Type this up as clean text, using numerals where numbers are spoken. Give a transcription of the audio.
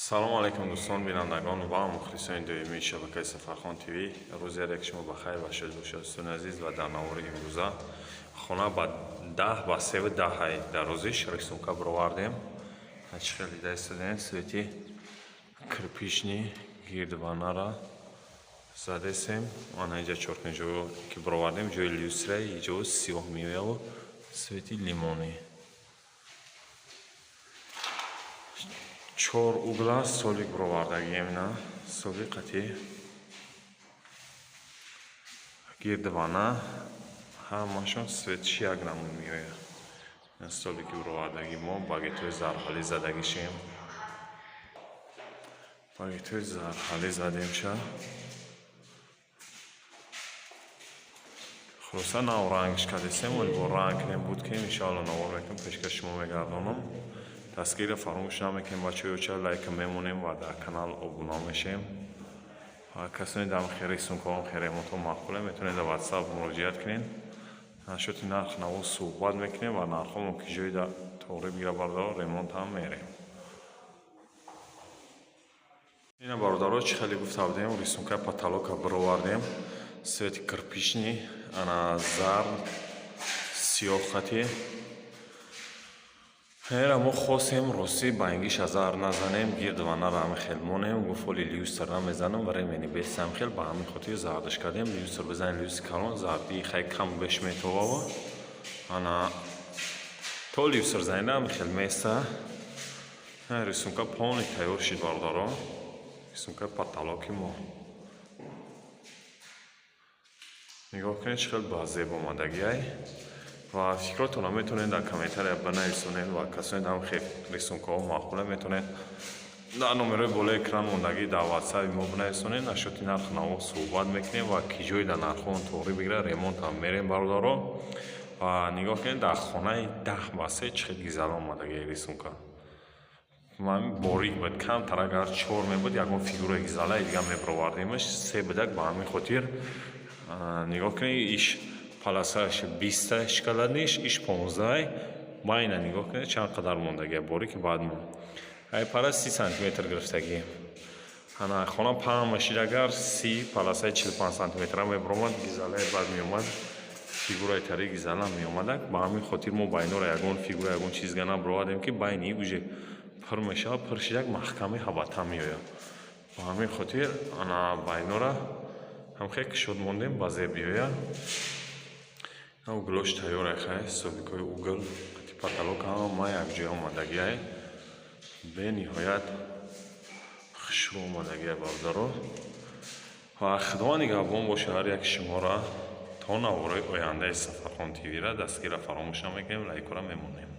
салому алайкум дӯстон бинандагон ва мухлисони доимии шабакаи Сафархон ТВ. рӯзи як шумо бахайр бошед дӯстони азиз. ва дар навори имрӯза хона ба 10 ба 3 дар розиш рисунка бировардем. чӣ хеле дастадем свети кирпични гирдванара задесем. ана инҷа чоркин ҷо ки бировардем ҷои люстра иҷо сиёҳ меояву свети лимонӣ. 4 угла солик бировардагием на солиқати гирдвана ҳамашон светши як намун меояд. солики бировардаги мо багетои зарҳалӣ задагишем. багетои зарҳалӣ задемша хулоса нав рангш кардесем вале бо ранг небуд ки иншоалло навор мекунем пешкаш шумо мегардонам. дастгирро фаромӯш намекунем бачаҳояча лайка мемонем ва дар канал обуна мешем. касоне дар рисункаҳо херемото мақбуле метавонед дар WhatsApp муроҷиат кунед. нашоти нарх наво суҳбат мекунем ва нархҳомо ки ҷои тоғри бигира бардор ремонт ҳам мерем. ина бародаро чӣ хеле гуфта будем рисунка потолока бировардем свети кирпични ана зард сиёҳ хати. ҳера мо хосем рости ба ингиша зар назанем гирдванара ҳами хел монем гуфоли люстр намезанам ва ремени бесам хел ба ҳамин хотир зардаш кардем. люстр бизанем люстри калон зарди хай кам беш метовава ана то люстр занеда ҳами хел меса. рисунка полный тайёр шид бародаро. рисунка потолоки мо нигоҳ кунед чӣ хел ба зеб омадагиай. ва фикротонро метавонед дар комментария бинависонед ва касоне ҳам хел рисункаҳо мақбуле метавонед дар номерои болои экран мондагӣ дар WhatsApp мо бинависонед. нашоти нарх наво суҳбат мекунем ва ки ҷои дар нархҳои тоғри бигира ремонт ҳам мерем бародаро. ва нигоҳ кунед дар хонаи 10 ба 3 чӣ хел гизала омадагиай рисунка. ман борик буд камтар агар 4 мебуд ягон фигураи гизалаи дига мебировардемаш 3 будак ба ҳамин хотир нигоҳ кунед иш паласааш 20 шкаладниш иш 15 майна нигоҳ кунед чанд қадар мондагия борики баъд мо ай пара 30 сантиметр гирифтагӣ. ана хона паҳн башид агар 30 паласаи 45 сантиметра мебиромад гизалаи баъд меомад фигураи тари гизала меомадак. ба ҳамин хотир мо байнора ягон фигура ягон чизга набировардем ки байни уже пир мешавад пир шидак маҳками ҳабата меояд. ба ҳамин хотир ана байнора ҳамхел кушод мондем ба зеб биёяд. углош тайёре хай собикои угл қати потолок ҳама якҷоя омадагиай бениҳоят хушрӯ омадагиай бародаро. ва худованд нигаҳбон боша ҳар як шуморо то навораи ояндаи Сафархон ТВ-ра дастгирра фаромӯш намекунем лайкора мемонем.